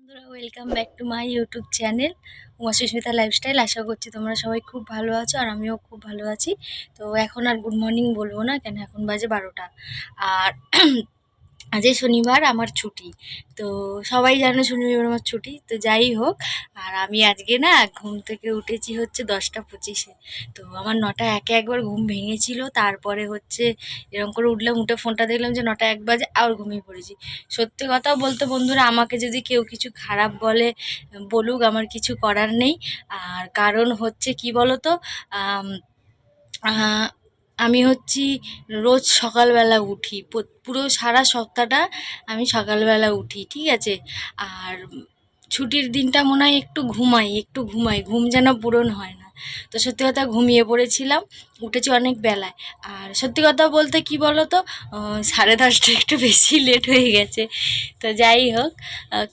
বন্ধুরা, welcome back to my YouTube channel Uma Susmita lifestyle. আশা করছি তোমরা সবাই খুব ভালো আছো আর আমিও খুব ভালো আছি। তো এখন আর গুড মর্নিং বলবো না, কেন এখন বাজে 12টা। আর আজকে শনিবার, আমার ছুটি। তো সবাই জানো শনিবার আমার ছুটি, তো যাই হোক। আর আমি আজকে না ঘুম থেকে উঠেছি হচ্ছে 10টা 25-এ। তো আমার 9টা 1-এ একবার ঘুম ভেঙেছিল, তারপরে হচ্ছে এরকম করে উঠলাম, উঠে ফোনটা দেখলাম যে 9টা 1 বাজে, আর ঘুমিয়ে পড়েছি। সত্যি কথা বলতে বন্ধুরা, আমাকে যদি কেউ কিছু খারাপ বলে বলুক, আমার কিছু করার নেই। আর কারণ হচ্ছে কি বলতো, আম, আহ, আমি হচ্ছি রোজ সকালবেলা উঠি, পুরো সারা সপ্তাহটা আমি সকালবেলা উঠি, ঠিক আছে। আর ছুটির দিনটা মনে হয় একটু ঘুমাই, ঘুম যেন পূরণ হয় না। তো সত্যি কথা ঘুমিয়ে পড়েছিলাম, উঠেছি অনেক বেলায়। আর সত্যি কথা বলতে কি বলো তো, 10:30টা একটু বেশি লেট হয়ে গেছে। তো যাই হোক,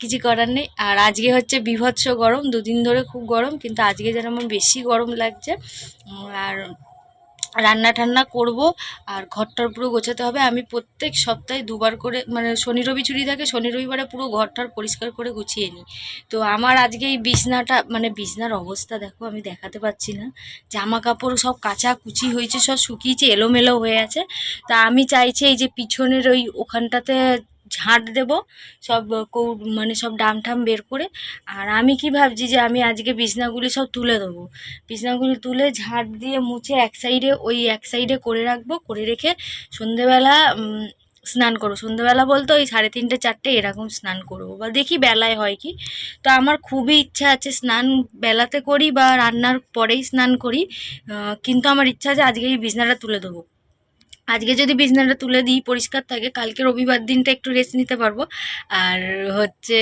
কিছু করার নেই। আর আজকে হচ্ছে বীভৎস গরম, 2 দিন ধরে খুব গরম, কিন্তু আজকে যেন আমার বেশি গরম লাগছে। আর রান্না টান্না করব, আর ঘরটার পুরো গোছাতে হবে। আমি প্রত্যেক সপ্তাহে 2বার করে, মানে শনি রবি ছুটি থাকে, শনি রবিবারে পুরো ঘরটার পরিষ্কার করে গুছিয়ে নিই। তো আমার আজকে এই বিছনাটা, মানে বিছনার অবস্থা দেখো, আমি দেখাতে পাচ্ছি না। জামা কাপড় সব কাচা কুচি হয়েছে, সব শুকিয়েছে, এলোমেলো হয়ে আছে। তা আমি চাইছি এই যে পিছনের ওখানটাতে ঝাঁট দেব, সব মানে সব ডাম ঠাম বের করে। আর আমি কি ভাবছি যে আমি আজকে বিছনাগুলি সব তুলে দেবো, বিছনাগুলি তুলে ঝাঁট দিয়ে মুছে এক সাইডে করে রাখবো, করে রেখে সন্ধেবেলা স্নান করবো। সন্ধেবেলা বলতে ওই 3:30 4টে এরকম স্নান করবো, বা দেখি বেলায় হয় কি। তো আমার খুবই ইচ্ছা আছে স্নান বেলাতে করি বা রান্নার পরেই স্নান করি, কিন্তু আমার ইচ্ছা আছে আজকে এই বিছনাটা তুলে দেবো। আজকে যদি বিছানাটা তুলে দিই, পরিষ্কার থাকে, কালকে রবিবার দিনটা একটু রেস্ট নিতে পারবো। আর হচ্ছে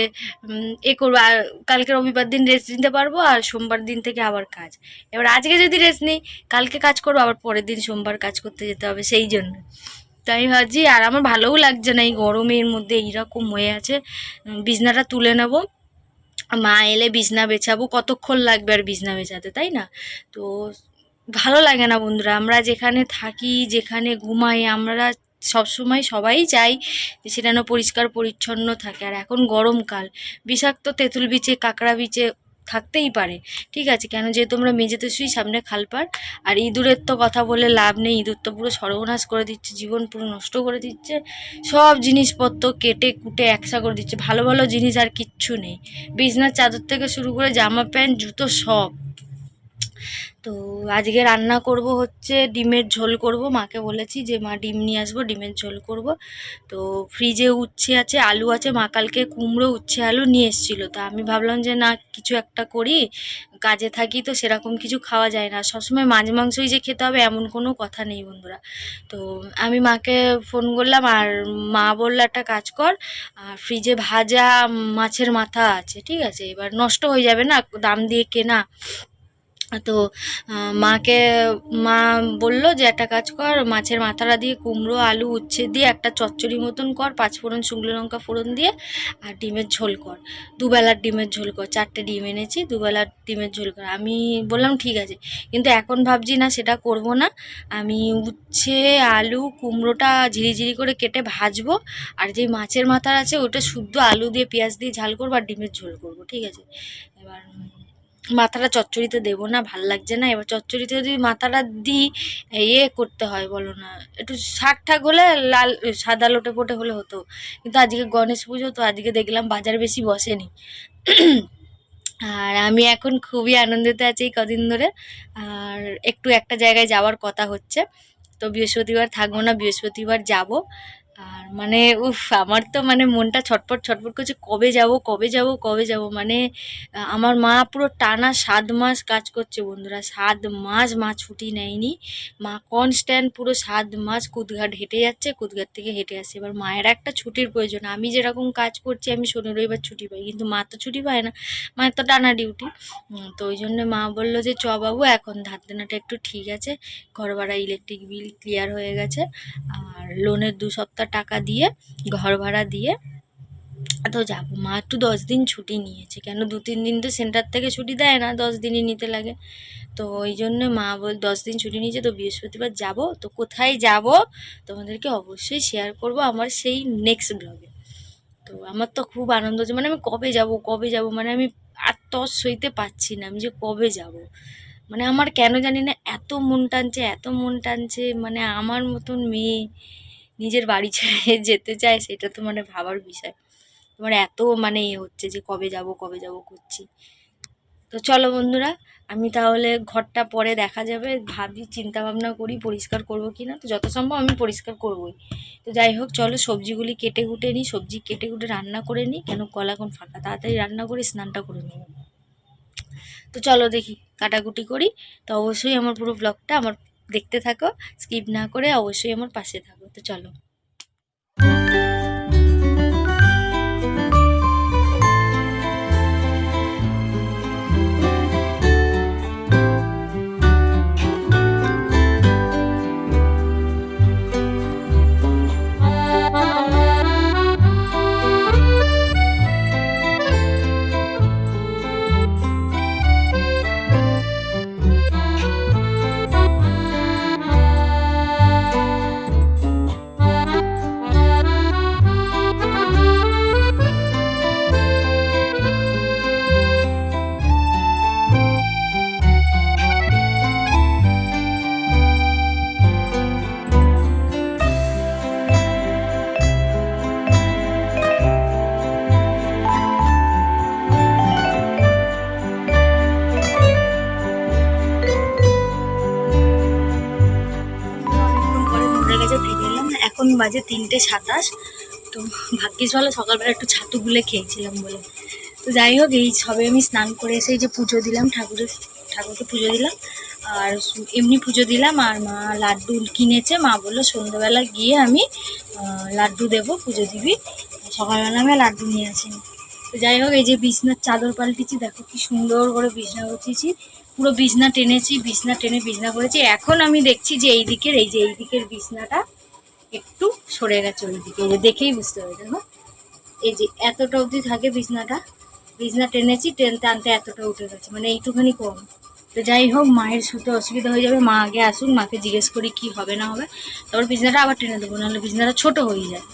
করবো, আর কালকে রবিবার দিন রেস্ট নিতে পারবো, আর সোমবার দিন থেকে আবার কাজ। এবার আজকে যদি রেস্ট নিই, কালকে কাজ করবো, আবার পরের দিন সোমবার কাজ করতে যেতে হবে, সেই জন্য। তো আমি ভাবছি, আর আমার ভালোও লাগছে না এই গরমের মধ্যে এইরকম হয়ে আছে। বিছনাটা তুলে নেবো, মা এলে বিছনা বেছাবো, কতক্ষণ লাগবে আর বিছনা বেছাতে, তাই না? তো ভালো লাগে না বন্ধুরা, আমরা যেখানে থাকি, যেখানে ঘুমাই, আমরা সবসময় সবাই চাই যে সেটা যেন পরিষ্কার পরিচ্ছন্ন থাকে। আর এখন গরমকাল, বিষাক্ত তেঁতুল বিচে, কাঁকড়া বিচে থাকতেই পারে, ঠিক আছে, কেন, যেহেতু আমরা মেঝেতে শুই, সামনে খালপার। আর ইঁদুরের তো কথা বলে লাভ নেই, ইঁদুর তো পুরো সর্বনাশ করে দিচ্ছে, জীবন পুরো নষ্ট করে দিচ্ছে, সব জিনিসপত্র কেটে কুটে একসা করে দিচ্ছে, ভালো ভালো জিনিস আর কিচ্ছু নেই। বিছনার চাদর থেকে শুরু করে জামা প্যান্ট জুতো সব। তো আজকে রান্না করব হচ্ছে ডিমের ঝোল করব, মাকে বলেছি যে মা ডিম নিয়ে আসবো, ডিমের ঝোল করব। তো ফ্রিজে উচ্ছে আছে, আলু আছে, মা কালকে কুমড়ো উচ্ছে আলু নিয়ে এসেছিলো। তো আমি ভাবলাম যে না, কিছু একটা করি, কাজে থাকি তো সেরকম কিছু খাওয়া যায় না, সবসময় মাছ মাংসই যে খেতে হবে এমন কোনো কথা নেই বন্ধুরা। তো আমি মাকে ফোন করলাম, আর মা বললো একটা কাজ কর, আর ফ্রিজে ভাজা মাছের মাথা আছে, ঠিক আছে, এবার নষ্ট হয়ে যাবে না, দাম দিয়ে কেনা। তো মাকে মা বলল যে একটা কাজ কর, মাছের মাথাটা দিয়ে কুমড়ো আলু উচ্ছে দিয়ে একটা চচ্চড়ি মতন কর, 5 ফোড়ন শুকনো লঙ্কা ফোড়ন দিয়ে, আর ডিমের ঝোল কর, দুবেলার ডিমের ঝোল কর, 4টে ডিম এনেছি, দুবেলার ডিমের ঝোল কর। আমি বললাম ঠিক আছে, কিন্তু এখন ভাবছি না, সেটা করব না। আমি উচ্ছে আলু কুমড়োটা ঝিরিঝিরি করে কেটে ভাজবো, আর যে মাছের মাথা আছে ওটা শুদ্ধ আলু দিয়ে পেঁয়াজ দিয়ে ঝাল করবো, আর ডিমের ঝোল করবো, ঠিক আছে। এবার মাথাটা চচ্চড়িতে দেবো না, ভাল লাগছে না। এবার চচ্চড়িতে যদি মাথাটা দিই, করতে হয় বলো না, একটু শাক ঠাক হলে, লাল সাদা লোটে পোটে হলে হতো। কিন্তু আজকে গণেশ পুজো, তো আজকে দেখলাম বাজার বেশি বসেনি। আর আমি এখন খুবই আনন্দিত আছি এই কদিন ধরে। আর একটু একটা জায়গায় যাওয়ার কথা হচ্ছে, তো বৃহস্পতিবার থাকবো না, বৃহস্পতিবার যাব। আর মানে উফ, আমার তো মানে মনটা ছটফট ছটফট করছে, কবে যাব কবে যাব কবে যাব। মানে আমার মা পুরো টানা 7 মাস কাজ করছে বন্ধুরা, 7 মাস মা ছুটি নেয়নি। মা কনস্ট্যান্ট পুরো 7 মাস কুদঘাট হেঁটে যাচ্ছে, কুদঘাট থেকে হেঁটে আসছে। এবার মায়ের একটা ছুটির প্রয়োজন, আমি যেরকম কাজ করছি আমি শনি রবিবার ছুটি পাই, কিন্তু মা তো ছুটি পায় না, মায়ের তো টানা ডিউটি। তো ওই জন্য মা বললো যে চ বাবু, এখন ধার দেনাটা একটু ঠিক আছে, ঘর ভাড়া ইলেকট্রিক বিল ক্লিয়ার হয়ে গেছে, আর লোনের 2 সপ্তাহ টাকা দিয়ে, ঘর ভাড়া দিয়ে, তো যাবো। মা একটু 10 দিন ছুটি নিয়েছে, কেন 2-3 দিন তো সেন্টার থেকে ছুটি দেয় না, 10 দিনই নিতে লাগে। তো ওই জন্য মা 10 দিন ছুটি নিয়েছে, তো বৃহস্পতিবার যাব। তো কোথায় যাব তোমাদেরকে অবশ্যই শেয়ার করব আমার সেই নেক্সট ব্লগে। তো আমার তো খুব আনন্দ হচ্ছে, মানে আমি কবে যাব কবে যাব, মানে আমি আর তর সইতে পারছি না আমি যে কবে যাব। মানে আমার কেন জানি না এত মন টানছে, এত মন টানছে, মানে আমার মতন মেয়ে নিজের বাড়ি ছেড়ে যেতে চায়, সেটা তো মানে ভাবার বিষয়। তোমার এত মানে হচ্ছে যে কবে যাব কবে যাব করছি। তো চলো বন্ধুরা, আমি তাহলে ঘরটা পরে দেখা যাবে, ভাবি চিন্তা ভাবনা করি পরিষ্কার করব কি না। তো যত সম্ভব আমি পরিষ্কার করবই। তো যাই হোক চলো সবজিগুলি কেটে কুটে নিই, সবজি কেটে কুটে রান্না করে নিই, কেন কল এখন ফাঁকা, তাড়াতাড়ি রান্না করে স্নানটা করে নেব। তো চলো দেখি কাটাকুটি করি। তো অবশ্যই আমার পুরো ব্লগটা আমার দেখতে থাকো, স্কিপ না করে অবশ্যই আমার পাশে থাকো। তো চলো। এখন বাজে 3:27। তো ভাগ্যিস ভালো সকালবেলা একটু ছাতু গুলে খেয়েছিলাম বলে। তো যাই হোক এই সবে আমি স্নান করে এসে যে পুজো দিলাম, ঠাকুরকে পুজো দিলাম, আর এমনি পুজো দিলাম। আর মা লাড্ডু কিনেছে, মা বললো সন্ধ্যাবেলা গিয়ে আমি লাড্ডু দেবো, পুজো দিবি। সকালবেলা আমি লাড্ডু নিয়ে আসিনি। তো যাই হোক এই যে বিছনার চাদর পাল্টেছি, দেখো কি সুন্দর করে বিছনা গুছিয়েছি, পুরো বিছনা টেনেছি, বিছনা টেনে বিছনা করেছি। এখন আমি দেখছি যে এই দিকের বিছনাটা একটু সরে গেছে ওই দিকে, এই যে দেখেই বুঝতে হবে। দেখো এই যে এতটা অবধি থাকে বিছনাটা, বিছনা টেনেছি, টেনতে আনতে এতটা উঠে গেছে, মানে এইটুখানি কম। তো যাই হোক মায়ের শুতে অসুবিধা হয়ে যাবে, মা আগে আসুন, মাকে জিজ্ঞেস করি কি হবে না হবে, তারপর বিছনাটা আবার টেনে দেবো, নাহলে বিছনাটা ছোট হয়ে যায়।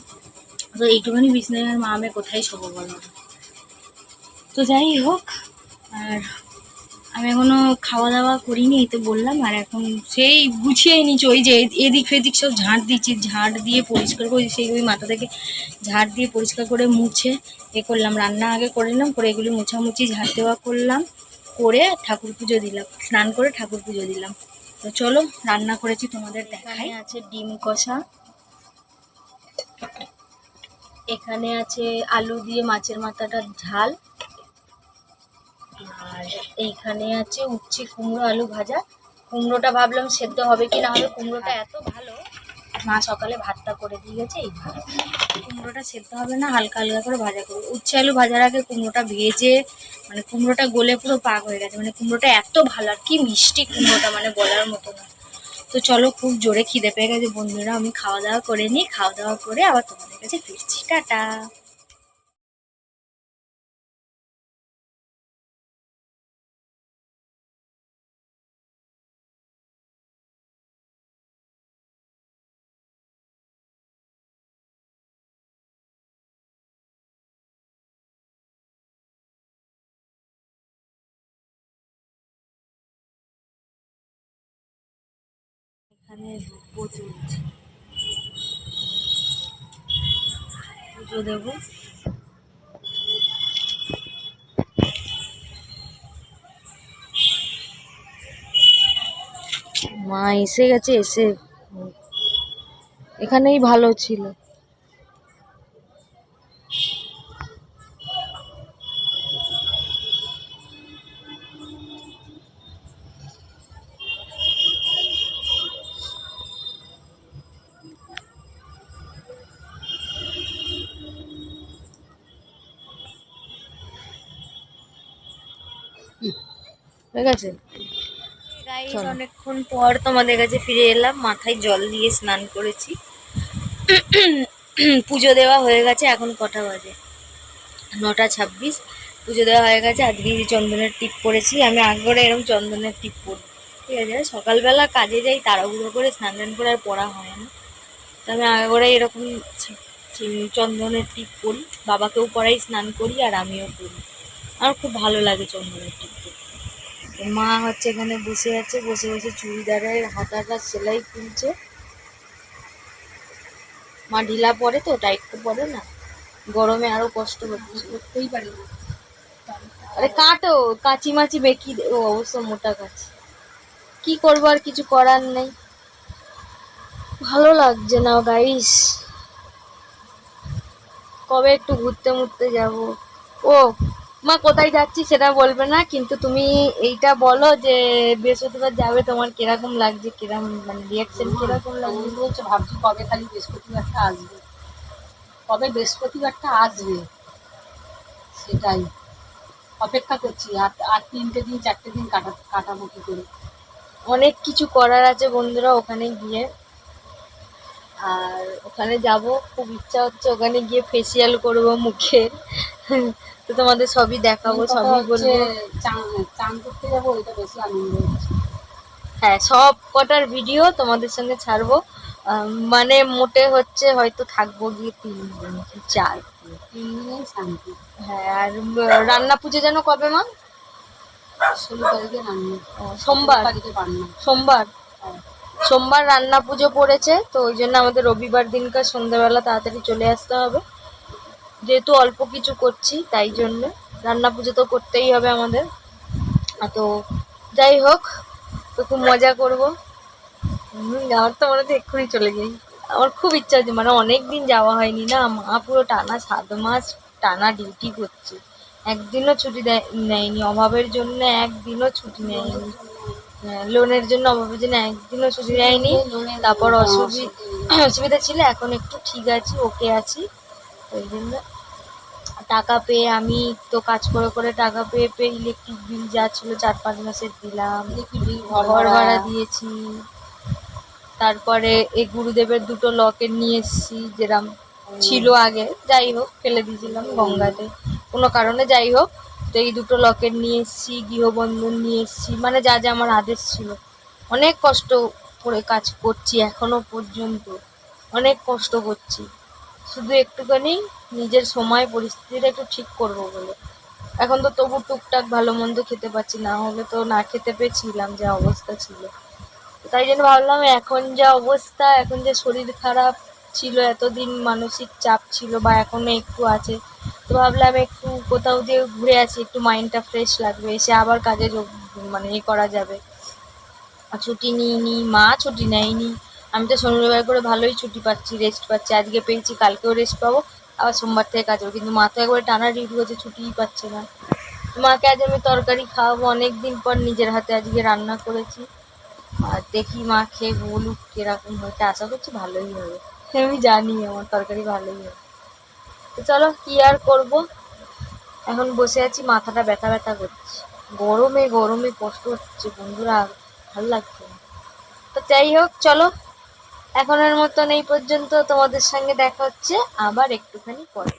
তো এইটুখানি বিছনায় মা আমি কোথায় শোবো বলো। তো যাই হোক, আর আমি এখনো খাওয়া দাওয়া করিনি, এই তো বললাম। আর এখন সেই গুছিয়ে নিচ্ছি, ওই যে এদিক ফেদিক সব ঝাঁট দিচ্ছি, ঝাঁট দিয়ে পরিষ্কার করি, সেই ওই মাথা থেকে ঝাঁট দিয়ে পরিষ্কার করে মুছে এ করলাম, রান্না আগে করে নিলাম, করে এগুলি মোছামুছি ঝাঁট দেওয়া করলাম, করে ঠাকুর পুজো দিলাম, স্নান করে ঠাকুর পুজো দিলাম। তো চলো রান্না করেছি তোমাদের দেখাই। আছে ডিম কষা, এখানে আছে আলু দিয়ে মাছের মাথাটার ঝাল, আর এইখানে আছে উচ্ছে কুমড়ো আলু ভাজা। কুমড়োটা ভাবলাম সেদ্ধ হবে কি না হবে, কুমড়োটা এত ভালো, মা সকালে ভাতটা করে দিয়ে গেছে, এই কুমড়োটা সেদ্ধ হবে না, হালকা হালকা করে ভাজা করবো। উচ্ছে আলু ভাজার আগে কুমড়োটা ভেজে, মানে কুমড়োটা গলে পুরো পাক হয়ে গেছে, মানে কুমড়োটা এত ভালো, আর কি মিষ্টি কুমড়োটা, মানে বলার মতো না। তো চলো খুব জোরে খিদে পেয়ে গেছে বন্ধুরা, আমি খাওয়া দাওয়া করে নিই, খাওয়া দাওয়া করে আবার তোমাদের কাছে ফিরছি, টাটা। এখানে পুজো পুজো দেবো। মা এসে গেছে, এসে এখানেই ভালো ছিল। ঠিক আছে, অনেকক্ষণ পর তোমাদের কাছে ফিরে এলাম, মাথায় জল দিয়ে স্নান করেছি, পুজো দেওয়া হয়ে গেছে। এখন কটা বাজে? 9:26। পুজো দেওয়া হয়ে গেছে। আজকে চন্দনের টিপ পরেছি, আমি আগে করে এরকম চন্দনের টিপ পরি, ঠিক আছে। সকালবেলা কাজে যাই, তাড়াহুড়ো করে স্নান টান করে আর পড়া হয় না, তো আমি আগে করে এরকম চন্দনের টিপ পরি, বাবাকেও পরাই, স্নান করি আর আমিও করি। আমার খুব ভালো লাগে চন্দনের টিপ পরতে। মা হচ্ছে এখানে বসে আছে, বসে বসে চুড়িদারের হাতাটা সেলাই খুলছে। মা ঢিলা পরে তো, টাইট তো পরে না, গরমে আরো কষ্ট হচ্ছে, করতেই পারি না। আরে কাটো, কাঁচি মাচি বেঁকি ও অবশ্য মোটা কাঁচি, কি করবো আর কিছু করার নেই। ভালো লাগছে না গাইস, কবে একটু ঘুরতে মুরতে যাব। ও মা কোথায় যাচ্ছি সেটা বলবে না, কিন্তু তুমি এইটা বলো যে বৃহস্পতিবার যাবে, তোমার কিরকম লাগছে, কিরকম মানে রিয়াকশন কিরকম লাগছে? বলছে ভাবছি কবে খালি বৃহস্পতিবারটা আসবে, কবে বৃহস্পতিবারটা আসবে সেটাই অপেক্ষা করছি। আর আর 3টে দিন 4টে দিন কাটাবো কি করে। অনেক কিছু করার আছে বন্ধুরা ওখানে গিয়ে, আর ওখানে যাব, খুব ইচ্ছা হচ্ছে ওখানে গিয়ে ফেসিয়াল করব মুখের। তো তোমাদের সবই দেখাবো, সবই বলবো। চান করতে যাবো, ওইটা বেশি আনন্দ হচ্ছে। হ্যাঁ, সব কটার ভিডিও তোমাদের সঙ্গে ছাড়বো। মানে মোটে হচ্ছে হয়তো থাকবো গিয়ে 3 দিন কি 4 দিন। 3 দিনেই শান্তি। হ্যাঁ, আর রান্না পুজো যেন কবে মা? 16 তারিখে রান্না। সোমবার। 17 তারিখে রান্না। সোমবার। হ্যাঁ। সোমবার রান্না পুজো পড়েছে, তো ওই জন্য আমাদের রবিবার দিনকার সন্ধ্যাবেলা তাড়াতাড়ি চলে আসতে হবে, যেহেতু অল্প কিছু করছি তাই জন্য। রান্না পুজো তো করতেই হবে আমাদের। তো যাই হোক, তো খুব মজা করবো। আমার তো মনে হচ্ছে এক্ষুনি চলে যাই। আমার খুব ইচ্ছা আছে, মানে অনেকদিন যাওয়া হয়নি না, মা পুরো টানা 7 মাস টানা ডিউটি করছে, একদিনও ছুটি নেয়নি, অভাবের জন্য একদিনও ছুটি নেয়নি। লোনের জন্য, অভাবের জন্য একদিনও ছুটি নেয়নি। তারপর অসুবিধা ছিল, এখন একটু ঠিক আছি, ওকে আছি। ওই জন্য টাকা পেয়ে, আমি তো কাজ করে করে টাকা পেয়ে পেয়ে ইলেকট্রিক বিল যা ছিল 4-5 মাসের দিলাম, ঘর ভাড়া দিয়েছি। তারপরে এই গুরুদেবের 2টো লকেট নিয়ে এসেছি, যেরম ছিল আগে, যাই হোক ফেলে দিয়েছিলাম গঙ্গাতে কোনো কারণে, যাই হোক। তো এই 2টো লকেট নিয়ে এসেছি, গৃহবন্ধন নিয়ে এসেছি, মানে যা যা আমার আদেশ ছিল। অনেক কষ্ট করে কাজ করছি এখনো পর্যন্ত, অনেক কষ্ট করছি, শুধু একটুখানি নিজের সময় পরিস্থিতিটা একটু ঠিক করবো বলে। এখন তো তবু টুকটাক ভালো মন্দ খেতে পাচ্ছি, না হলে তো না খেতে পেয়েছিলাম, যা অবস্থা ছিল। তাই জন্য ভাবলাম এখন যা অবস্থা, এখন যে শরীর খারাপ ছিল, এতদিন মানসিক চাপ ছিল বা এখনো একটু আছে, তো ভাবলাম একটু কোথাও দিয়ে ঘুরে আসি, একটু মাইন্ডটা ফ্রেশ লাগবে, এসে আবার কাজে মানে করা যাবে। ছুটি নিইনি, মা ছুটি নেয়নি, আমি তো শনি রবিবার করে ভালোই ছুটি পাচ্ছি, রেস্ট পাচ্ছি, আজকে পেয়েছি, কালকেও রেস্ট পাবো, আবার সোমবার থেকে কাজ হবে। কিন্তু মা তো একবারে টানা ডিউটি করছে, ছুটিই পাচ্ছে না। মাকে আজ আমি তরকারি খাওয়াবো, অনেকদিন পর নিজের হাতে আজকে রান্না করেছি, আর দেখি মা খেয়ে বলুক কিরকম হয়েছে, আশা করছি ভালোই হবে, আমি জানি আমার তরকারি ভালোই হবে। তো চলো, কি আর করবো, এখন বসে আছি, মাথাটা ব্যথা ব্যথা করছে, গরমে গরমে কষ্ট হচ্ছে বন্ধুরা, ভালো লাগছে না। তো যাই হোক, চলো এখনের মতন এই পর্যন্ত, তোমাদের সঙ্গে দেখা হচ্ছে আবার একটুখানি পরে।